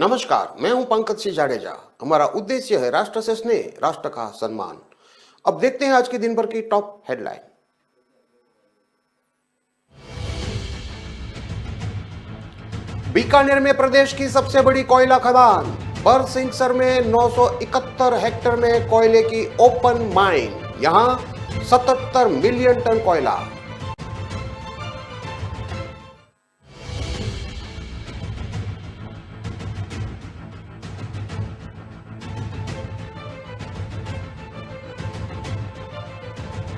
नमस्कार, मैं हूं पंकज सिंह जाडेजा। हमारा उद्देश्य है राष्ट्र से स्नेह, राष्ट्र का सम्मान। अब देखते हैं आज के दिन भर की टॉप हेडलाइन। बीकानेर में प्रदेश की सबसे बड़ी कोयला खदान, बरसिंहसर में 971 हेक्टेयर में कोयले की ओपन माइन, यहां 77 मिलियन टन कोयला।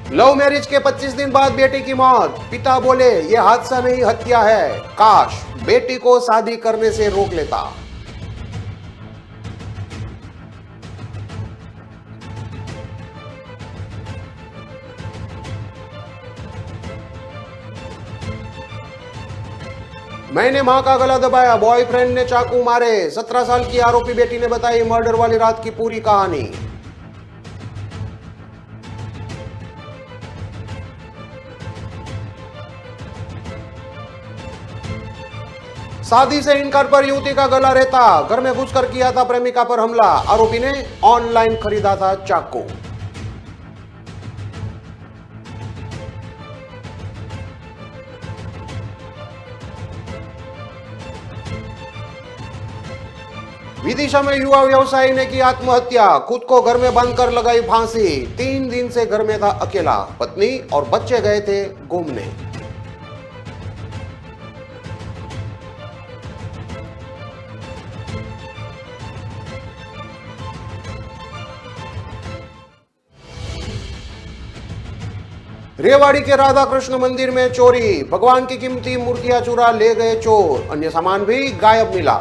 लव मैरिज के 25 दिन बाद बेटी की मौत, पिता बोले यह हादसा नहीं हत्या है, काश बेटी को शादी करने से रोक लेता। मैंने मां का गला दबाया, बॉयफ्रेंड ने चाकू मारे, 17 साल की आरोपी बेटी ने बताई मर्डर वाली रात की पूरी कहानी। शादी से इनकार पर युवती का गला रहता, घर में घुसकर किया था प्रेमिका पर हमला, आरोपी ने ऑनलाइन खरीदा था चाकू। विदिशा में युवा व्यवसायी ने की आत्महत्या, खुद को घर में बंद कर लगाई फांसी, 3 दिन से घर में था अकेला, पत्नी और बच्चे गए थे घूमने। रेवाड़ी के राधा कृष्ण मंदिर में चोरी, भगवान की कीमती मूर्तियां चुरा ले गए चोर, अन्य सामान भी गायब मिला।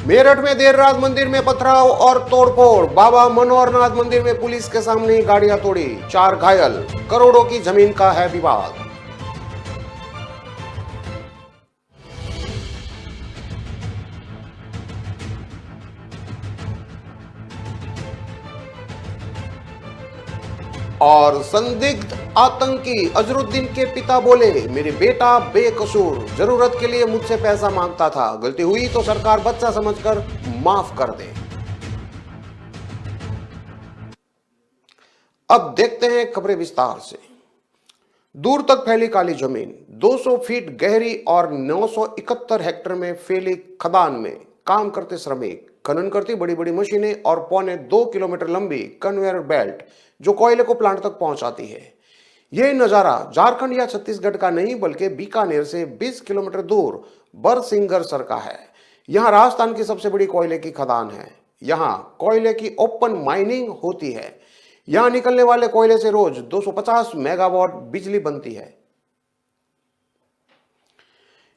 मेरठ में देर रात मंदिर में पथराव और तोड़फोड़, बाबा मनोहरनाथ मंदिर में पुलिस के सामने ही गाड़ियां तोड़ी, 4 घायल, करोड़ों की जमीन का है विवाद। और संदिग्ध आतंकी अजरुद्दीन के पिता बोले मेरे बेटा बेकसूर, जरूरत के लिए मुझसे पैसा मांगता था, गलती हुई तो सरकार बच्चा समझकर माफ कर दे। अब देखते हैं खबरें विस्तार से। दूर तक फैली काली जमीन, 200 फीट गहरी और 971 हेक्टेयर में फैली खदान में काम करते श्रमिक, खनन करती बड़ी बड़ी मशीनें और पौने 2 किलोमीटर लंबी कन्वेयर बेल्ट जो कोयले को प्लांट तक पहुंचाती है। यह नजारा झारखंड या छत्तीसगढ़ का नहीं बल्कि बीकानेर से 20 किलोमीटर दूर बरसिंहसर का है। यहां राजस्थान की सबसे बड़ी कोयले की खदान है। यहां कोयले की ओपन माइनिंग होती है। यहां निकलने वाले कोयले से रोज 250 मेगावाट बिजली बनती है।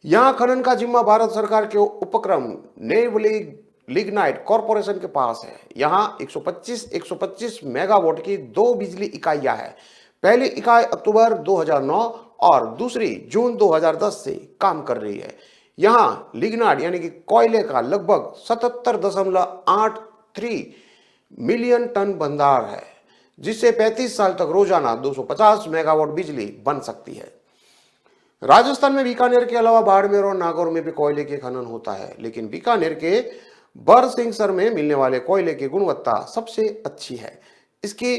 यहां खनन का जिम्मा भारत सरकार के उपक्रम नेवली लिग्नाइट कॉरपोरेशन के पास है। यहां 125 मेगावाट की 2 बिजली इकाइयां हैं। पहली इकाई अक्टूबर 2009 और दूसरी जून 2010 से काम कर रही है। यहां लिग्नाइट यानी कि कोयले का लगभग 77.83 मिलियन टन भंडार है, जिससे 35 साल तक रोजाना 250 मेगावाट बिजली बन सकती है। राजस्थान में बीकानेर के अलावा बाड़मेर और नागौर में भी कोयले के खनन होता है, लेकिन बीकानेर के बरसिंहसर में मिलने वाले कोयले की गुणवत्ता सबसे अच्छी है। इसकी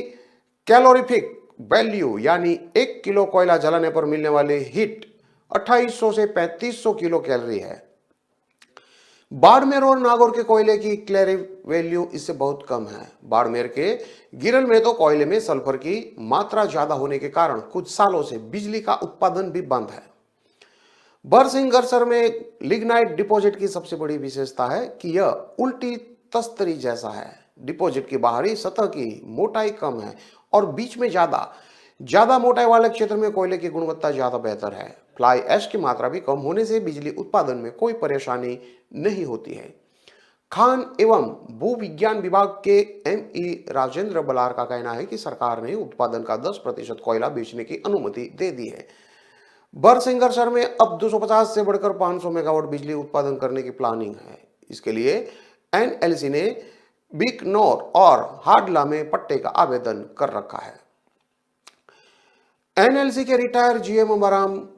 कैलोरीफिक वैल्यू यानी 1 किलो कोयला जलाने पर मिलने वाली हीट 2800 से 3500 किलो कैलोरी है। बाड़मेर और नागौर के कोयले की क्लेरी वैल्यू इससे बहुत कम है। बाड़मेर के गिरल में तो कोयले में सल्फर की मात्रा ज्यादा होने के कारण कुछ सालों से बिजली का उत्पादन भी बंद है। बरसिंहसर में लिग्नाइट डिपॉजिट की सबसे बड़ी विशेषता है कि यह उल्टी तस्तरी जैसा है। डिपॉजिट की बाहरी सतह की मोटाई कम है और बीच में ज्यादा मोटाई वाले क्षेत्र में कोयले की गुणवत्ता ज्यादा बेहतर है। फ्लाई ऐश की मात्रा भी कम होने से बिजली उत्पादन में कोई परेशानी नहीं होती है। खान एवं भू विज्ञान विभाग के ME राजेंद्र बलार का कहना है कि सरकार ने उत्पादन का 10% कोयला बेचने की अनुमति दे दी है। बरसिंहसर में अब 250 से बढ़कर 500 मेगावाट बिजली उत्पादन करने की प्लानिंग है। इसके लिए NLC ने बीकनौर और हाडला में पट्टे का आवेदन कर रखा है। एनएलसी के रिटायर जीएम बराम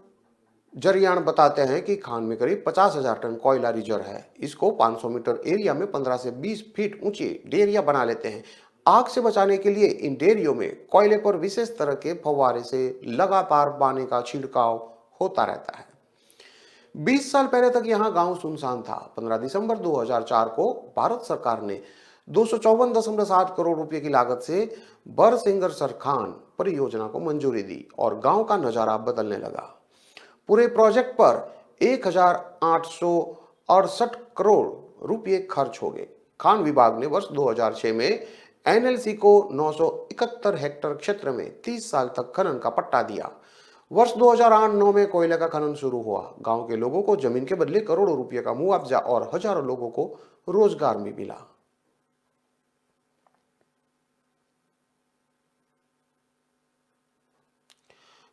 जरियान बताते हैं कि खान में करीब 50,000 टन कोयला रिजर्व है। इसको 500 मीटर एरिया में 15 से 20 फीट ऊंची डेरिया बना लेते हैं। आग से बचाने के लिए इन डेरियों में कोयले पर विशेष तरह के फव्वारे से लगातार पानी का छिड़काव होता रहता है। 20 साल पहले तक यहां गांव सुनसान था। 15 दिसंबर 2004 को भारत सरकार ने 254.7 करोड़ रुपए की लागत से बरसिंगर सरखान परियोजना को मंजूरी दी और गांव का नजारा बदलने लगा। पूरे प्रोजेक्ट पर 1,868 करोड़ रुपए खर्च हो गए। खान विभाग ने वर्ष 2006 में एनएलसी को 971 हेक्टेयर क्षेत्र में 30 साल तक खनन का पट्टा दिया। वर्ष 2008-9 में कोयले का खनन शुरू हुआ। गांव के लोगों को जमीन के बदले करोड़ों रुपए का मुआवजा और हजारों लोगों को रोजगार भी मिला।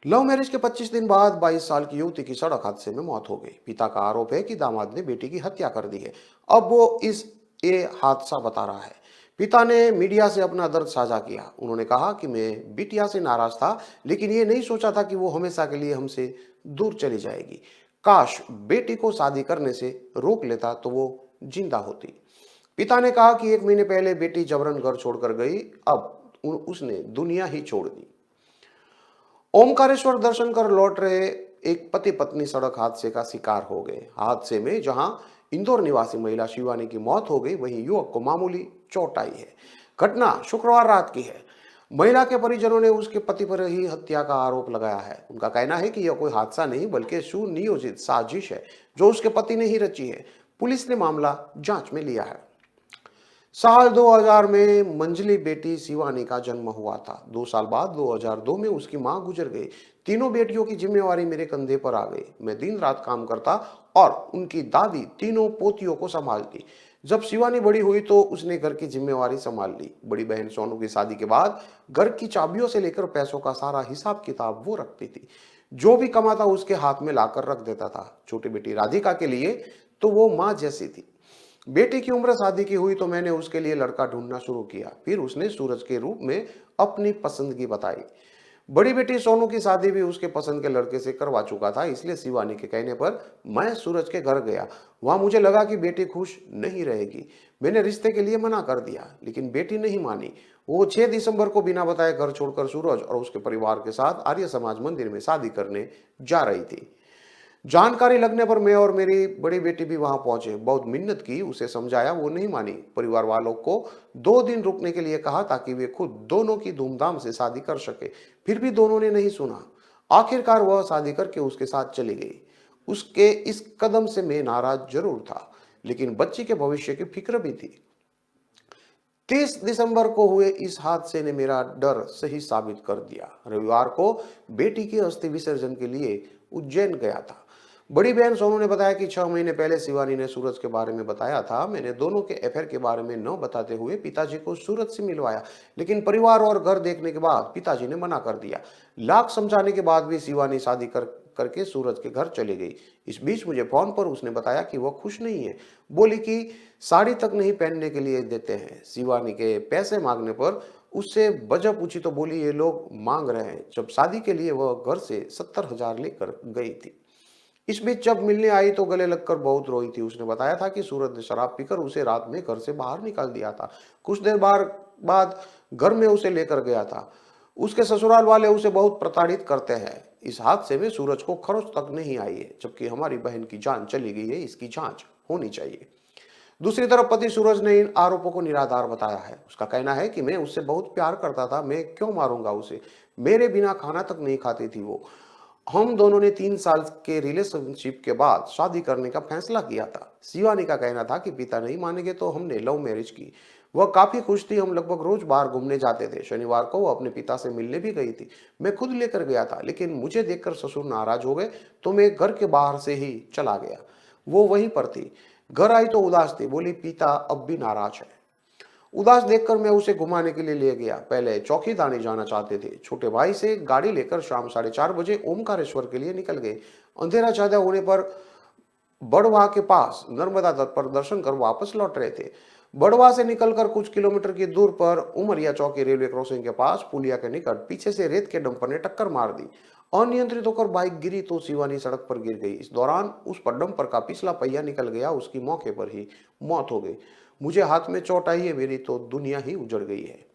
लव मैरिज के 25 दिन बाद 22 साल की युवती की सड़क हादसे में मौत हो गई। पिता का आरोप है कि दामाद ने बेटी की हत्या कर दी है। अब वो ये हादसा बता रहा है। पिता ने मीडिया से अपना दर्द साझा किया। उन्होंने कहा कि मैं बिटिया से नाराज था, लेकिन ये नहीं सोचा था कि वो हमेशा के लिए हमसे दूर चली जाएगी। काश बेटी को शादी करने से रोक लेता तो वो जिंदा होती। पिता ने कहा कि 1 महीने पहले बेटी जबरन घर छोड़कर गई, अब उसने दुनिया ही छोड़ दी। ओमकारेश्वर दर्शन कर लौट रहे एक पति पत्नी सड़क हादसे का शिकार हो गए। हादसे में जहां इंदौर निवासी महिला शिवानी की मौत हो गई, वहीं युवक को मामूली चोट आई है। घटना शुक्रवार रात की है। महिला के परिजनों ने उसके पति पर ही हत्या का आरोप लगाया है। उनका कहना है कि यह कोई हादसा नहीं बल्कि सुनियोजित साजिश है जो उसके पति ने ही रची है। पुलिस ने मामला जांच में लिया है। साल 2000 में मंजली बेटी शिवानी का जन्म हुआ था। 2 साल बाद 2002 में उसकी मां गुजर गई। तीनों बेटियों की जिम्मेवारी मेरे कंधे पर आ गई। मैं दिन रात काम करता और उनकी दादी तीनों पोतियों को संभालती। जब शिवानी बड़ी हुई तो उसने घर की जिम्मेवारी संभाल ली। बड़ी बहन सोनू की शादी के बाद घर की चाबियों से लेकर पैसों का सारा हिसाब किताब वो रखती थी। जो भी कमाता उसके हाथ में लाकर रख देता था। छोटी बेटी राधिका के लिए तो वो माँ जैसी थी। बेटी की उम्र शादी की हुई तो मैंने उसके लिए लड़का ढूंढना शुरू किया। फिर उसने सूरज के रूप में अपनी पसंदगी बताई। बड़ी बेटी सोनू की शादी भी उसके पसंद के लड़के से करवा चुका था, इसलिए शिवानी के कहने पर मैं सूरज के घर गया। वहां मुझे लगा कि बेटी खुश नहीं रहेगी। मैंने रिश्ते के लिए मना कर दिया, लेकिन बेटी नहीं मानी। वो 6 दिसंबर को बिना बताए घर छोड़कर सूरज और उसके परिवार के साथ आर्य समाज मंदिर में शादी करने जा रही थी। जानकारी लगने पर मैं और मेरी बड़ी बेटी भी वहां पहुंचे। बहुत मिन्नत की, उसे समझाया, वो नहीं मानी। परिवार वालों को 2 दिन रुकने के लिए कहा ताकि वे खुद दोनों की धूमधाम से शादी कर सके। फिर भी दोनों ने नहीं सुना। आखिरकार वह शादी करके उसके साथ चली गई। उसके इस कदम से मैं नाराज जरूर था, लेकिन बच्ची के भविष्य की फिक्र भी थी। 30 दिसंबर को हुए इस हादसे ने मेरा डर सही साबित कर दिया। रविवार को बेटी के अस्थि विसर्जन के लिए उज्जैन गया था। बड़ी बहन सोनू ने बताया कि 6 महीने पहले शिवानी ने सूरज के बारे में बताया था। मैंने दोनों के अफेयर के बारे में न बताते हुए पिताजी को सूरज से मिलवाया, लेकिन परिवार और घर देखने के बाद पिताजी ने मना कर दिया। लाख समझाने के बाद भी शिवानी शादी करके सूरज के घर चली गई। इस बीच मुझे फोन पर उसने बताया कि वह खुश नहीं है। बोली कि साड़ी तक नहीं पहनने के लिए देते हैं। शिवानी के पैसे मांगने पर उससे वजह पूछी तो बोली ये लोग मांग रहे हैं। जब शादी के लिए वह घर से 70,000 लेकर गई थी। इस बीच जब मिलने आई तो गले लगकर बहुत रोई थी। उसने बताया था कि सूरज ने शराब पीकर उसे रात में घर से बाहर निकाल दिया था। कुछ देर बाद घर में उसे लेकर गया था। उसके ससुराल वाले उसे बहुत प्रताड़ित करते हैं। इस हादसे में सूरज को खरोच तक नहीं आई है, जबकि हमारी बहन की जान चली गई है। इसकी जांच होनी चाहिए। दूसरी तरफ पति सूरज ने इन आरोपों को निराधार बताया है। उसका कहना है कि मैं उससे बहुत प्यार करता था, मैं क्यों मारूंगा उसे। मेरे बिना खाना तक नहीं खाती थी वो। हम दोनों ने 3 साल के रिलेशनशिप के बाद शादी करने का फैसला किया था। शिवानी का कहना था कि पिता नहीं मानेंगे तो हमने लव मैरिज की। वह काफी खुश थी। हम लगभग रोज बाहर घूमने जाते थे। शनिवार को वो अपने पिता से मिलने भी गई थी। मैं खुद लेकर गया था, लेकिन मुझे देखकर ससुर नाराज हो गए तो मैं घर के बाहर से ही चला गया। वो वहीं पर थी। घर आई तो उदास थी। बोली पिता अब भी नाराज है। उदास देखकर मैं उसे घुमाने के लिए ले गया। पहले चौकीदानी जाना चाहते थे। छोटे भाई से गाड़ी लेकर शाम 4:30 बजे ओमकारेश्वर के लिए निकल गए। अंधेरा ज्यादा होने पर बड़वा के पास नर्मदा तट पर दर्शन कर वापस लौट रहे थे। बड़वा से निकलकर कुछ किलोमीटर की दूर पर उमरिया चौकी रेलवे क्रॉसिंग के पास पुलिया के निकट पीछे से रेत के डंपर ने टक्कर मार दी। अनियंत्रित होकर बाइक गिरी तो शिवानी सड़क पर गिर गई। इस दौरान उस पर डंपर का पिछला पहिया निकल गया, उसकी मौके पर ही मौत हो गई। मुझे हाथ में चोट आई है, मेरी तो दुनिया ही उजड़ गई है।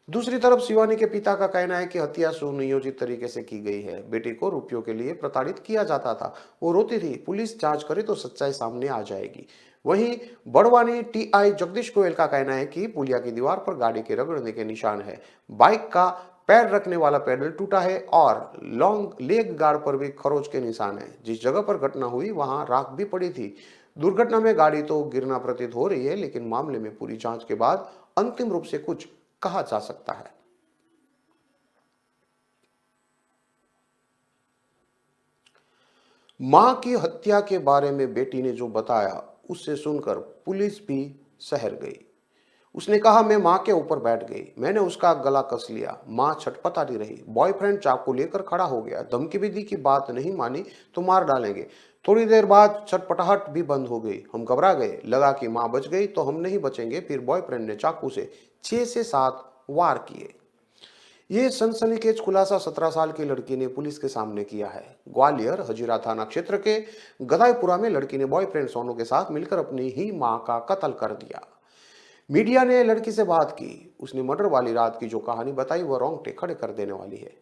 दूसरी तरफ शिवानी के पिता का कहना है कि हत्या सुनियोजित तरीके से की गई है। बेटी को रुपयों के लिए प्रताड़ित किया जाता था, वो रोती थी। पुलिस जांच करे तो सच्चाई सामने आ जाएगी। वहीं बड़वानी टीआई जगदीश गोयल का कहना है कि पुलिया की दीवार पर गाड़ी के रगड़ने के निशान है। बाइक का पैर रखने वाला पैडल टूटा है और लॉन्ग लेग गार्ड पर भी खरोच के निशान है। जिस जगह पर घटना हुई वहां राख भी पड़ी थी। दुर्घटना में गाड़ी तो गिरना प्रतीत हो रही है, लेकिन मामले में पूरी जांच के बाद अंतिम रूप से कुछ कहा जा सकता है। मां की हत्या के बारे में बेटी ने जो बताया, उससे सुनकर पुलिस भी सहर गई। उसने कहा, मैं मां के ऊपर बैठ गई, मैंने उसका गला कस लिया। मां छटपटाती रही। बॉयफ्रेंड चाकू लेकर खड़ा हो गया, धमकी भी दी कि बात नहीं मानी तो मार डालेंगे। थोड़ी देर बाद छटपटाहट भी बंद हो गई। हम घबरा गए, लगा कि मां बच गई तो हम नहीं बचेंगे। फिर बॉयफ्रेंड ने चाकू से 6 से 7 वार किए। ये सनसनीखेज खुलासा 17 साल की लड़की ने पुलिस के सामने किया है। ग्वालियर हजीरा थाना क्षेत्र के गदाईपुरा में लड़की ने बॉयफ्रेंड सोनू के साथ मिलकर अपनी ही मां का कत्ल कर दिया। मीडिया ने लड़की से बात की। उसने मर्डर वाली रात की जो कहानी बताई वह रोंगटे खड़े कर देने वाली है।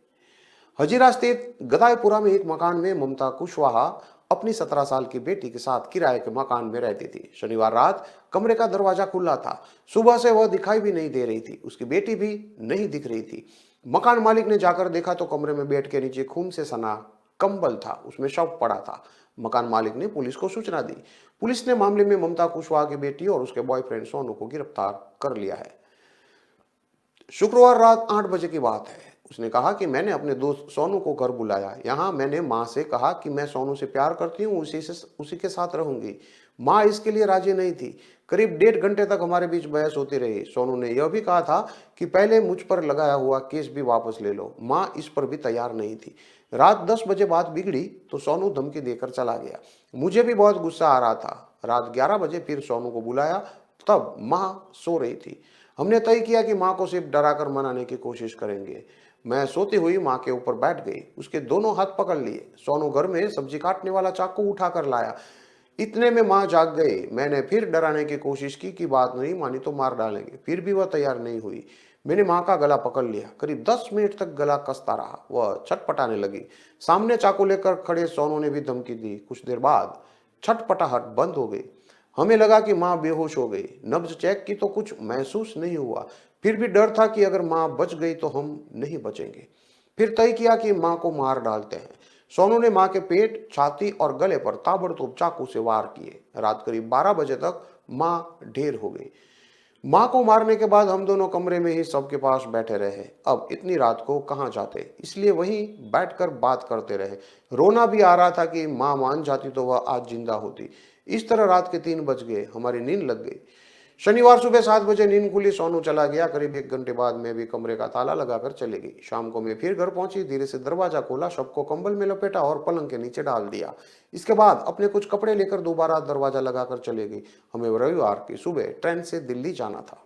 हजीरा स्थित गदाईपुरा में एक मकान में ममता कुशवाहा अपनी 17 साल की बेटी के साथ किराए के मकान में रहती थी। शनिवार रात कमरे का दरवाजा खुला था। सुबह से वह दिखाई भी नहीं दे रही थी, उसकी बेटी भी नहीं दिख रही थी। मकान मालिक ने जाकर देखा तो कमरे में बेड के नीचे खून से सना कंबल था, उसमें शव पड़ा था। मकान मालिक ने पुलिस को सूचना दी। पुलिस ने मामले में ममता कुशवाहा की बेटी और उसके बॉयफ्रेंड सोनू को गिरफ्तार कर लिया है। शुक्रवार रात 8 बजे की बात है। उसने कहा कि मैंने अपने दोस्त सोनू को घर बुलाया। यहाँ मैंने माँ से कहा कि मैं सोनू से प्यार करती हूँ, उसी के साथ रहूंगी। माँ इसके लिए राजी नहीं थी। करीब 1.5 घंटे तक हमारे बीच बहस होती रही। सोनू ने यह भी कहा था कि पहले मुझ पर लगाया हुआ केस भी वापस ले लो। माँ इस पर भी तैयार नहीं थी। रात 10 बजे बात बिगड़ी तो सोनू धमकी देकर चला गया। मुझे भी बहुत गुस्सा आ रहा था। रात 11 बजे फिर सोनू को बुलाया, तब माँ सो रही थी। हमने तय किया कि माँ को सिर्फ डराकर मनाने की कोशिश करेंगे। मैं सोती हुई माँ के ऊपर बैठ गई, उसके दोनों हाथ पकड़ लिए। सोनू घर में सब्जी काटने वाला चाकू उठाकर लाया। इतने में माँ जाग गई। मैंने फिर डराने की कोशिश की कि बात नहीं मानी तो मार डालेंगे, फिर भी वह तैयार नहीं हुई। मैंने माँ का गला पकड़ लिया। करीब 10 मिनट तक गला कसता रहा। वह छटपटाने लगी। सामने चाकू लेकर खड़े सोनू ने भी धमकी दी। कुछ देर बाद छटपटाहट बंद हो गई। हमें लगा कि माँ बेहोश हो गई। नब्ज चेक की तो कुछ महसूस नहीं हुआ। फिर भी डर था कि अगर माँ बच गई तो हम नहीं बचेंगे। फिर तय किया कि माँ को मार डालते हैं। सोनू ने माँ के पेट, छाती और गले पर ताबड़तोड़ चाकू से वार किए। रात करीब 12 बजे तक माँ ढेर हो गई। माँ को मारने के बाद हम दोनों कमरे में ही सबके पास बैठे रहे। अब इतनी रात को कहाँ जाते, इसलिए वहीं बैठकर बात करते रहे। रोना भी आ रहा था कि माँ मान जाती तो वह आज जिंदा होती। इस तरह रात के 3 बज गए, हमारी नींद लग गई। शनिवार सुबह 7 बजे नींद खुली, सोनू चला गया। करीब 1 घंटे बाद मैं भी कमरे का ताला लगाकर चली गई। शाम को मैं फिर घर पहुंची, धीरे से दरवाजा खोला, सबको कंबल में लपेटा और पलंग के नीचे डाल दिया। इसके बाद अपने कुछ कपड़े लेकर दोबारा दरवाजा लगाकर चले गई। हमें रविवार की सुबह ट्रेन से दिल्ली जाना था।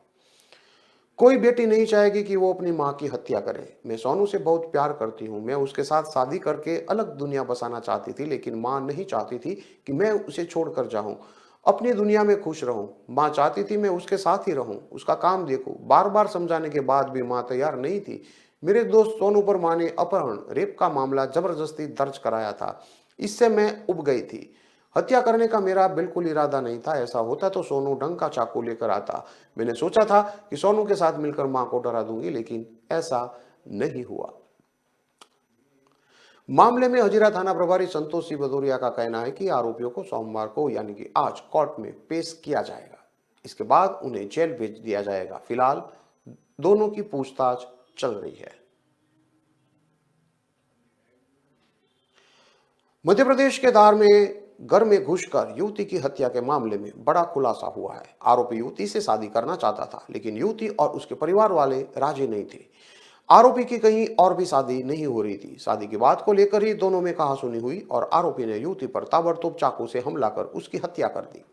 कोई बेटी नहीं चाहेगी कि वो अपनी माँ की हत्या करे। मैं सोनू से बहुत प्यार करती हूँ। मैं उसके साथ शादी करके अलग दुनिया बसाना चाहती थी, लेकिन माँ नहीं चाहती थी कि मैं उसे छोड़कर जाऊं, अपनी दुनिया में खुश रहूं। माँ चाहती थी मैं उसके साथ ही रहूं, उसका काम देखूं। बार बार समझाने के बाद भी माँ तैयार नहीं थी। मेरे दोस्त सोनू पर माँ ने अपहरण, रेप का मामला जबरदस्ती दर्ज कराया था। इससे मैं उब गई थी। हत्या करने का मेरा बिल्कुल इरादा नहीं था। ऐसा होता तो सोनू ढंग का चाकू लेकर आता। मैंने सोचा था कि सोनू के साथ मिलकर मां को डरा दूंगी, लेकिन ऐसा नहीं हुआ। मामले में हजीरा थाना प्रभारी संतोष सिंह भदौरिया का कहना है कि आरोपियों को सोमवार को यानी कि आज कोर्ट में पेश किया जाएगा। इसके बाद उन्हें जेल भेज दिया जाएगा। फिलहाल दोनों की पूछताछ चल रही है। मध्य प्रदेश के धार में घर में घुसकर युवती की हत्या के मामले में बड़ा खुलासा हुआ है। आरोपी युवती से शादी करना चाहता था, लेकिन युवती और उसके परिवार वाले राजी नहीं थे। आरोपी की कहीं और भी शादी नहीं हो रही थी। शादी की बात को लेकर ही दोनों में कहासुनी हुई और आरोपी ने युवती पर ताबड़तोड़ चाकू से हमला कर उसकी हत्या कर दी।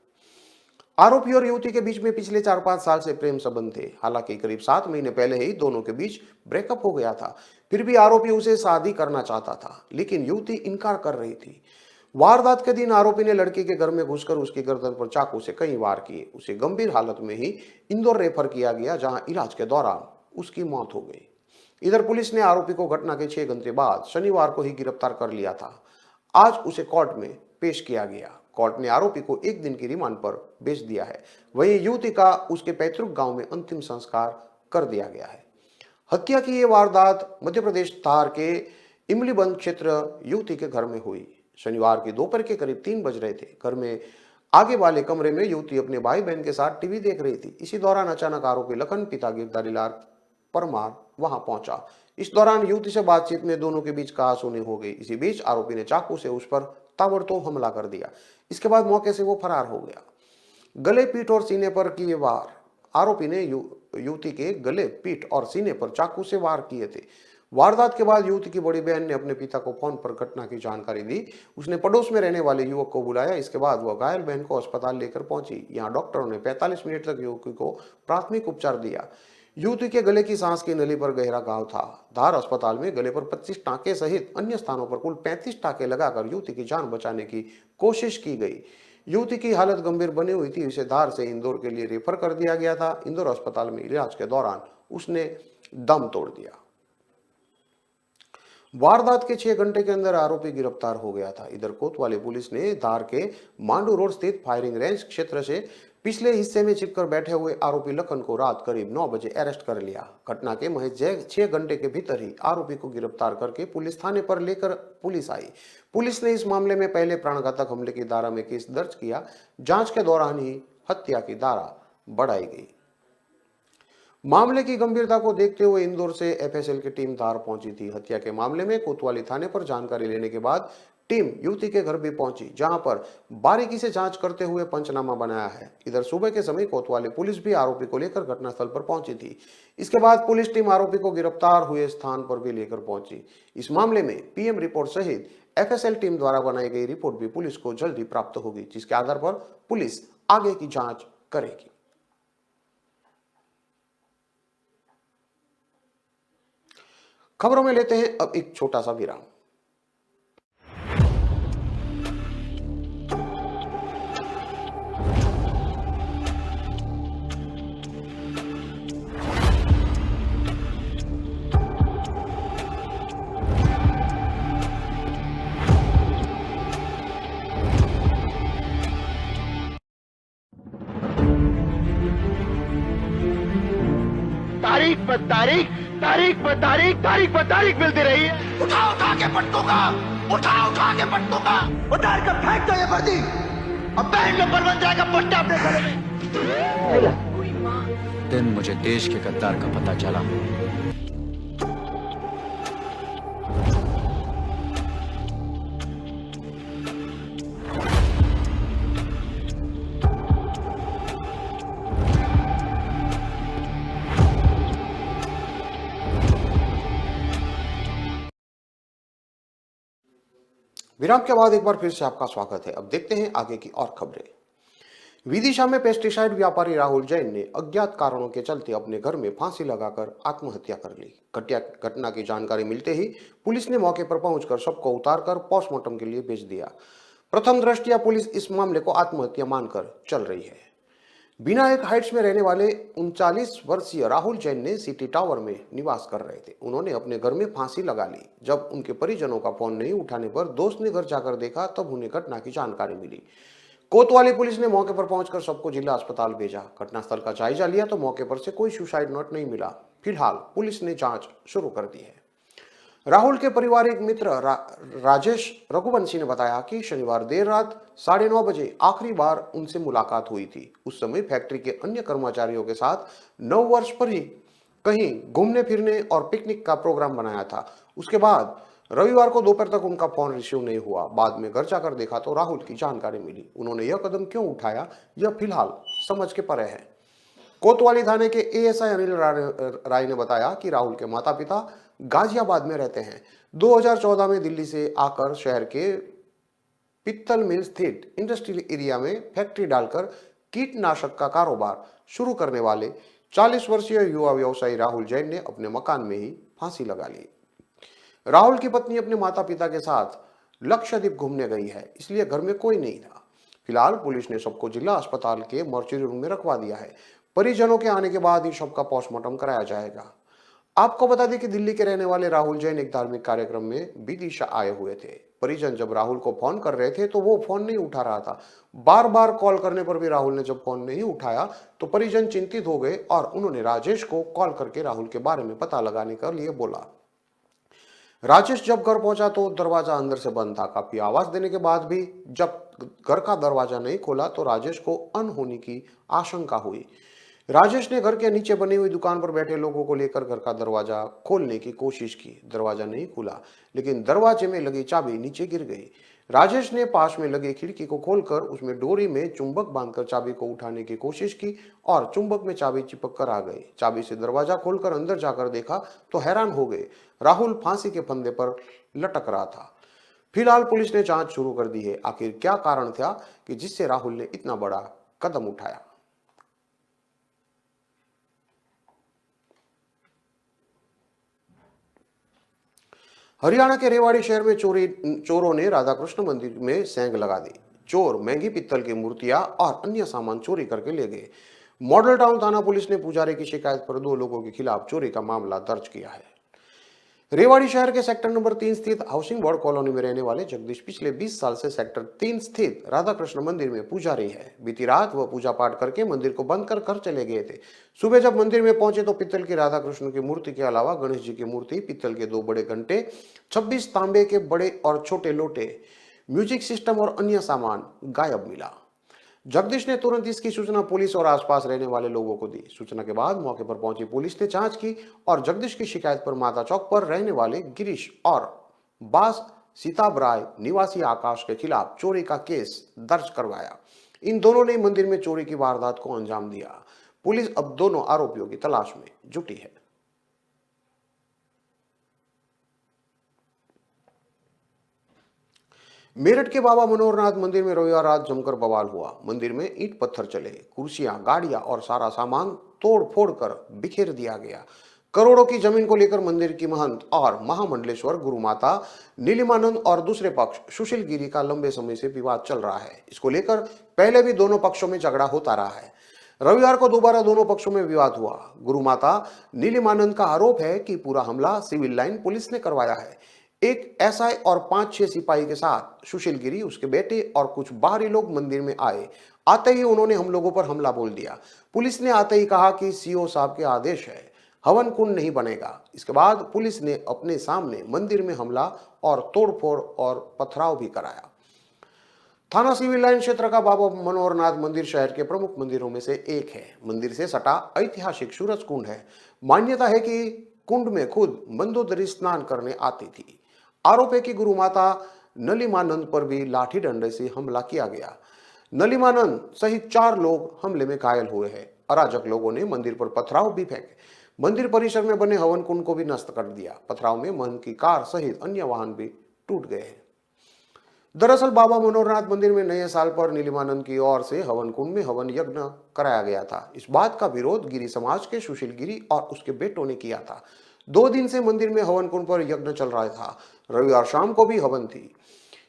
आरोपी और युवती के बीच में पिछले 4-5 साल से प्रेम संबंध थे। हालांकि करीब 7 महीने पहले ही दोनों के बीच ब्रेकअप हो गया था। फिर भी आरोपी उसे शादी करना चाहता था, लेकिन युवती इनकार कर रही थी। वारदात के दिन आरोपी ने लड़की के घर में घुसकर उसकी गर्दन पर चाकू से कई वार किए। उसे गंभीर हालत में ही इंदौर रेफर किया गया, जहां इलाज के दौरान उसकी मौत हो गई। इधर पुलिस ने आरोपी को घटना के 6 घंटे बाद शनिवार को ही गिरफ्तार कर लिया था। आज उसे कोर्ट में पेश किया गया। कोर्ट ने आरोपी को 1 दिन की रिमांड पर भेज दिया है। वहीं युवती का उसके पैतृक गांव में अंतिम संस्कार कर दिया गया है। हत्या की यह वारदात मध्य प्रदेश धार के इमलीबंद क्षेत्र युवती के घर में हुई। शनिवार की दोपहर के करीब 3 बज रहे थे। घर में आगे वाले कमरे में युवती अपने भाई बहन के साथ टीवी देख रही थी। इसी दौरान अचानक आरोपी लखन पिता गिरधारी लाल परमार वहां पहुंचा। इस दौरान युवती से बातचीत में दोनों के बीच कहासुनी हो गई। इसी बीच आरोपी ने चाकू से उस पर ताबड़तोड़ हमला कर दिया। इसके बाद मौके से वो फरार हो गया। गले, पीठ और सीने पर किए वार। आरोपी ने युवती के गले, पीठ और सीने पर चाकू से वार किए थे। वारदात के बाद युवती की बड़ी बहन ने अपने पिता को फोन पर घटना की जानकारी दी। उसने पड़ोस में रहने वाले युवक को बुलाया। इसके बाद वह घायल बहन को अस्पताल लेकर पहुंची। यहां डॉक्टरों ने 45 मिनट तक युवती को प्राथमिक उपचार दिया। युवती के गले की सांस की नली पर गहरा घाव था। धार अस्पताल में गले पर 25 टांके सहित अन्य स्थानों पर कुल 35 टांके लगाकर युवती की जान बचाने की कोशिश की गई। युवती की हालत गंभीर बनी हुई थी। इसे धार से इंदौर के लिए रेफर कर दिया गया था। इंदौर अस्पताल में इलाज के दौरान उसने दम तोड़ दिया। वारदात के 6 घंटे के अंदर आरोपी गिरफ्तार हो गया था। इधर कोतवाली पुलिस ने धार के मांडू रोड स्थित फायरिंग रेंज क्षेत्र से पिछले हिस्से में छिपकर बैठे हुए आरोपी लखन को रात करीब 9 बजे अरेस्ट कर लिया। घटना के महज 6 घंटे के भीतर ही आरोपी को गिरफ्तार करके पुलिस थाने पर लेकर पुलिस आई। पुलिस ने इस मामले में पहले प्राणघातक हमले की धारा में केस दर्ज किया। जांच के दौरान ही हत्या की धारा बढ़ाई गई। मामले की गंभीरता को देखते हुए इंदौर से एफएसएल की टीम धार पहुंची थी। हत्या के मामले में कोतवाली थाने पर जानकारी लेने के बाद टीम युवती के घर भी पहुंची, जहां पर बारीकी से जांच करते हुए पंचनामा बनाया है। इधर सुबह के समय कोतवाली पुलिस भी आरोपी को लेकर घटनास्थल पर पहुंची थी। इसके बाद पुलिस टीम आरोपी को गिरफ्तार हुए स्थान पर भी लेकर पहुंची। इस मामले में पीएम रिपोर्ट सहित एफएसएल टीम द्वारा बनाई गई रिपोर्ट भी पुलिस को जल्द ही प्राप्त होगी, जिसके आधार पर पुलिस आगे की जांच करेगी। खबरों में लेते हैं अब एक छोटा सा विराम। तारीख पर तारीख, तारीख पर तारीख, तारीख पर तारीख मिलती रही है। उठा उठा के पट दूंगा, उठा उठा के पट दूंगा। उतार कर फेंक दो ये वर्दी, अब बैंड नंबर बन जाएगा पोस्टर अपने गले में। दिन मुझे देश के गद्दार का पता चला। विराम के बाद एक बार फिर से आपका स्वागत है। अब देखते हैं आगे की और खबरें। विदिशा में पेस्टिसाइड व्यापारी राहुल जैन ने अज्ञात कारणों के चलते अपने घर में फांसी लगाकर आत्महत्या कर ली। घटना की जानकारी मिलते ही पुलिस ने मौके पर पहुंचकर शव को उतारकर पोस्टमार्टम के लिए भेज दिया। प्रथम दृष्टया पुलिस इस मामले को आत्महत्या मानकर चल रही है। विनायक हाइट्स में रहने वाले 39 वर्षीय राहुल जैन ने सिटी टावर में निवास कर रहे थे। उन्होंने अपने घर में फांसी लगा ली। जब उनके परिजनों का फोन नहीं उठाने पर दोस्त ने घर जाकर देखा, तब उन्हें घटना की जानकारी मिली। कोतवाली पुलिस ने मौके पर पहुंचकर सबको जिला अस्पताल भेजा। घटनास्थल का जायजा लिया तो मौके पर से कोई सुसाइड नोट नहीं मिला। फिलहाल पुलिस ने जांच शुरू कर दी है। राहुल के पारिवारिक मित्र राजेश रघुवंशी ने बताया कि शनिवार देर रात 9:30 बजे आखिरी बार उनसे मुलाकात हुई थी। उस समय फैक्ट्री के अन्य कर्मचारियों के साथ नव वर्ष पर ही कहीं घूमने फिरने और पिकनिक का प्रोग्राम बनाया था। उसके बाद रविवार को दोपहर तक उनका फोन रिसीव नहीं हुआ। बाद में घर जाकर देखा तो राहुल की जानकारी मिली। उन्होंने यह कदम क्यों उठाया, यह फिलहाल समझ के परे है। कोतवाली थाने के एएसआई अनिल राय ने बताया कि राहुल के माता पिता गाजियाबाद में रहते हैं। 2014 में दिल्ली से आकर शहर के पित्तल मिल स्थित इंडस्ट्रियल एरिया में फैक्ट्री डालकर कीटनाशक का कारोबार शुरू करने वाले 40 वर्षीय युवा व्यवसायी राहुल जैन ने अपने मकान में ही फांसी लगा ली। राहुल की पत्नी अपने माता पिता के साथ लक्षद्वीप घूमने गई है, इसलिए घर में कोई नहीं था। फिलहाल पुलिस ने सबको जिला अस्पताल के मॉर्चरी रूम में रखवा दिया है। परिजनों के आने के बाद ही शव का पोस्टमार्टम कराया जाएगा। आपको बता दें कि दिल्ली के रहने वाले राहुल जैन एक धार्मिक कार्यक्रम में विदिशा आए हुए थे। परिजन जब राहुल को फोन कर रहे थे तो वो फोन नहीं उठा रहा था। बार बार कॉल करने पर भी राहुल ने जब फोन नहीं उठाया तो परिजन चिंतित हो गए और उन्होंने राजेश को कॉल करके राहुल के बारे में पता लगाने के लिए बोला। राजेश जब घर पहुंचा तो दरवाजा अंदर से बंद था। काफी आवाज देने के बाद भी जब घर का दरवाजा नहीं खोला तो राजेश को अनहोनी की आशंका हुई। राजेश ने घर के नीचे बनी हुई दुकान पर बैठे लोगों को लेकर घर का दरवाजा खोलने की कोशिश की। दरवाजा नहीं खुला, लेकिन दरवाजे में लगी चाबी नीचे गिर गई। राजेश ने पास में लगी खिड़की को खोलकर उसमें डोरी में चुंबक बांधकर चाबी को उठाने की कोशिश की और चुंबक में चाबी चिपक कर आ गई। चाबी से दरवाजा खोलकर अंदर जाकर देखा तो हैरान हो गए, राहुल फांसी के फंदे पर लटक रहा था। फिलहाल पुलिस ने जांच शुरू कर दी है। आखिर क्या कारण था कि जिससे राहुल ने इतना बड़ा कदम उठाया। हरियाणा के रेवाड़ी शहर में चोरों ने राधा कृष्ण मंदिर में सेंध लगा दी। चोर महंगी पित्तल की मूर्तियां और अन्य सामान चोरी करके ले गए। मॉडल टाउन थाना पुलिस ने पुजारी की शिकायत पर 2 लोगों के खिलाफ चोरी का मामला दर्ज किया है। रेवाड़ी शहर के सेक्टर नंबर 3 स्थित हाउसिंग बोर्ड कॉलोनी में रहने वाले जगदीश पिछले 20 साल से सेक्टर 3 स्थित राधा कृष्ण मंदिर में पुजारी है। बीती रात वह पूजा पाठ करके मंदिर को बंद कर घर चले गए थे। सुबह जब मंदिर में पहुंचे तो पित्तल की राधा कृष्ण की मूर्ति के अलावा गणेश जी की मूर्ति, पित्तल के 2 बड़े घंटे, 26 तांबे के बड़े और छोटे लोटे, म्यूजिक सिस्टम और अन्य सामान गायब मिला। जगदीश ने तुरंत इसकी सूचना पुलिस और आसपास रहने वाले लोगों को दी। सूचना के बाद मौके पर पहुंची पुलिस ने जांच की और जगदीश की शिकायत पर माता चौक पर रहने वाले गिरीश और बास सीताब राय निवासी आकाश के खिलाफ चोरी का केस दर्ज करवाया। इन दोनों ने मंदिर में चोरी की वारदात को अंजाम दिया। पुलिस अब दोनों आरोपियों की तलाश में जुटी है। मेरठ के बाबा मनोहरनाथ मंदिर में रविवार रात जमकर बवाल हुआ। मंदिर में ईंट पत्थर चले, कुर्सियां, गाड़ियां और सारा सामान तोड़ फोड़ कर बिखेर दिया गया। करोड़ों की जमीन को लेकर मंदिर की महंत और महामंडलेश्वर गुरु माता नीलिमानंद और दूसरे पक्ष सुशील गिरी का लंबे समय से विवाद चल रहा है। इसको लेकर पहले भी दोनों पक्षों में झगड़ा होता रहा है। रविवार को दोबारा दोनों पक्षों में विवाद हुआ। गुरु माता नीलिमानंद का आरोप है कि पूरा हमला सिविल लाइन पुलिस ने करवाया है। एक एसआई और 5-6 सिपाही के साथ सुशील गिरी, उसके बेटे और कुछ बाहरी लोग मंदिर में आए। आते ही उन्होंने हम लोगों पर हमला बोल दिया। पुलिस ने आते ही कहा कि सीओ साहब के आदेश है, हवन कुंड नहीं बनेगा। इसके बाद पुलिस ने अपने सामने मंदिर में हमला और तोड़फोड़ और पथराव भी कराया। थाना सिविल लाइन क्षेत्र का बाबा मनोहरनाथ मंदिर शहर के प्रमुख मंदिरों में से एक है। मंदिर से सटा ऐतिहासिक सूरज कुंड है। मान्यता है कि कुंड में खुद मंदोदरी स्नान करने आती थी। आरोप है कि गुरु माता नलिमानंद पर भी लाठी डंडे से हमला किया गया। नलिमानंद सहित 4 लोग हमले में घायल हुए हैं। अराजक लोगों ने मंदिर पर पथराव भी फेंके। मंदिर परिसर में बने हवन कुंड को भी नष्ट कर दिया। पथराव में महंत की कार सहित अन्य वाहन भी टूट गए हैं। दरअसल बाबा मनोहरनाथ मंदिर में नए साल पर नीलिमानंद की ओर से हवन कुंड में हवन यज्ञ कराया गया था। इस बात का विरोध गिरी समाज के सुशील गिरी और उसके बेटों ने किया था। 2 दिन से मंदिर में हवन कुंड पर यज्ञ चल रहा था। रविवार शाम को भी हवन थी।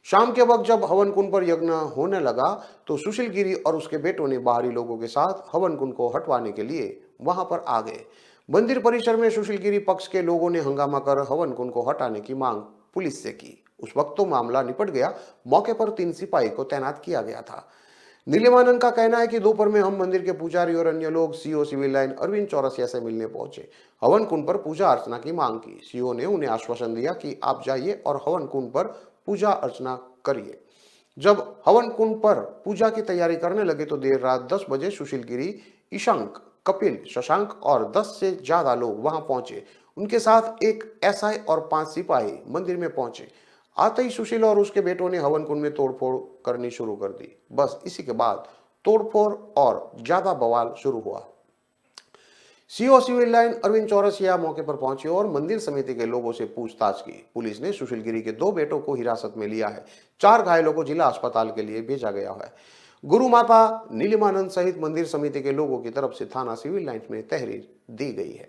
शाम के वक्त जब हवन कुंड पर यज्ञ होने लगा तो सुशील गिरी और उसके बेटों ने बाहरी लोगों के साथ हवन कुंड को हटवाने के लिए वहां पर आ गए। मंदिर परिसर में सुशील गिरी पक्ष के लोगों ने हंगामा कर हवन कुंड को हटाने की मांग पुलिस से की। उस वक्त तो मामला निपट गया। मौके पर 3 सिपाही को तैनात किया गया था। नीलिमानंद का कहना है कि दोपहर में हम मंदिर के पुजारी और अन्य लोग CO civil line Arvind Chaurasia से मिलने पहुंचे। हवन कुंड पर पूजा अर्चना की मांग की। सीओ ने उन्हें आश्वासन दिया कि आप जाइए और हवन कुंड पर पूजा अर्चना करिए। जब हवन कुंड पर पूजा की तैयारी करने लगे तो देर रात 10 बजे सुशील गिरी, ईशंक, कपिल, शशांक और 10 से ज्यादा लोग वहां पहुंचे। उनके साथ एक एसआई और 5 सिपाही मंदिर में पहुंचे। आते ही सुशील और उसके बेटों ने हवन कुंड में तोड़फोड़ करनी शुरू कर दी। बस इसी के बाद तोड़फोड़ और ज्यादा बवाल शुरू हुआ। CO civil line Arvind Chaurasia मौके पर पहुंचे और मंदिर समिति के लोगों से पूछताछ की। पुलिस ने सुशील गिरी के 2 बेटों को हिरासत में लिया है। 4 घायलों को जिला अस्पताल के लिए भेजा गया है। गुरु माता नीलिमानंद सहित मंदिर समिति के लोगों की तरफ से थाना सिविल लाइंस में तहरीर दी गई है।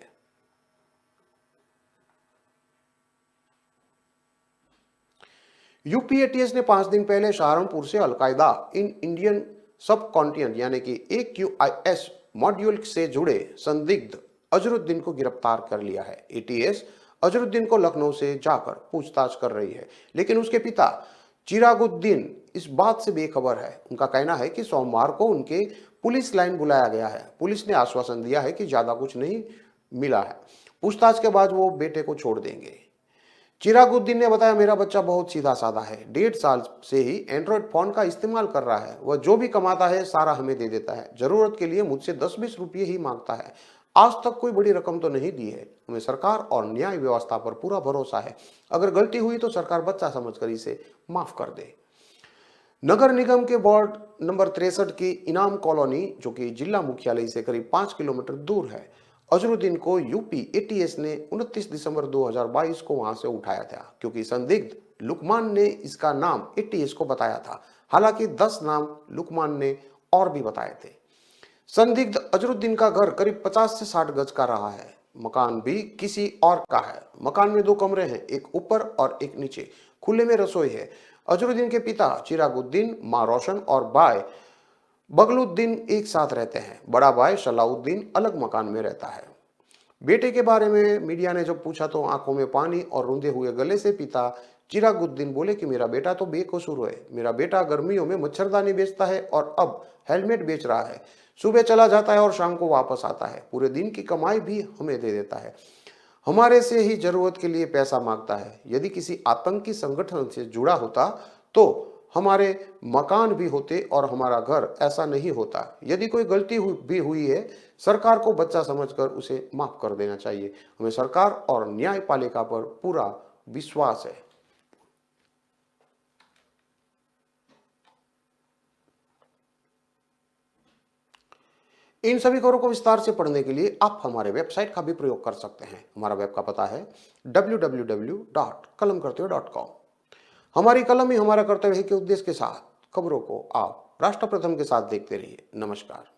यूपी एटीएस ने 5 दिन पहले सहारनपुर से अलकायदा इन इंडियन सब कॉन्टिनेंट यानी कि AQIS मॉड्यूल से जुड़े संदिग्ध अजरुद्दीन को गिरफ्तार कर लिया है। एटीएस अजरुद्दीन को लखनऊ से जाकर पूछताछ कर रही है, लेकिन उसके पिता चिरागुद्दीन इस बात से बेखबर है। उनका कहना है कि सोमवार को उनके पुलिस लाइन बुलाया गया है। पुलिस ने आश्वासन दिया है कि ज्यादा कुछ नहीं मिला है, पूछताछ के बाद वो बेटे को छोड़ देंगे। चिरागुद्दीन ने बताया, मेरा बच्चा बहुत सीधा साधा है, 1.5 साल से ही एंड्रॉइड फोन का इस्तेमाल कर रहा है। वह जो भी कमाता है सारा हमें दे देता है। जरूरत के लिए मुझसे 10-20 रुपये ही मांगता है। आज तक कोई बड़ी रकम तो नहीं दी है। हमें सरकार और न्याय व्यवस्था पर पूरा भरोसा है। अगर गलती हुई तो सरकार बच्चा समझकर इसे माफ कर दे। नगर निगम के वार्ड नंबर 63 की इनाम कॉलोनी, जो कि जिला मुख्यालय से करीब 5 किलोमीटर दूर है, अजरुद्दीन को यूपी एटीएस ने 29 दिसंबर 2022 को वहां से उठाया था, क्योंकि संदिग्ध लुकमान ने इसका नाम एटीएस को बताया था। हालांकि 10 नाम लुकमान ने और भी बताए थे। संदिग्ध अजरुद्दीन का घर करीब 50 से 60 गज का रहा है। मकान भी किसी और का है। मकान में 2 कमरे हैं, एक ऊपर और एक नीचे। खुले में रसोई है। अजरुद्दीन के पिता चिरागुद्दीन, मां रोशन और भाई बगलुद्दीन एक साथ रहते हैं। बड़ा भाई सलाउद्दीन अलग मकान में रहता है। बेटे के बारे में मीडिया ने जब पूछा तो आंखों में पानी और रुंधे हुए गले से पिता चिरागुद्दीन बोले कि मेरा बेटा तो बेकसूर है। मेरा बेटा गर्मियों में मच्छरदानी बेचता है और अब हेलमेट बेच रहा है। सुबह चला जाता है और शाम को वापस आता है। पूरे दिन की कमाई भी हमें दे देता है। हमारे से ही जरूरत के लिए पैसा मांगता है। यदि किसी आतंकी संगठन से जुड़ा होता तो हमारे मकान भी होते और हमारा घर ऐसा नहीं होता। यदि कोई गलती भी हुई है, सरकार को बच्चा समझकर उसे माफ कर देना चाहिए। हमें सरकार और न्यायपालिका पर पूरा विश्वास है। इन सभी खबरों को विस्तार से पढ़ने के लिए आप हमारे वेबसाइट का भी प्रयोग कर सकते हैं। हमारा वेब का पता है www.kalamkartavya.com। हमारी कलम ही हमारा कर्तव्य है के उद्देश्य के साथ खबरों को आप राष्ट्र प्रथम के साथ देखते रहिए। नमस्कार।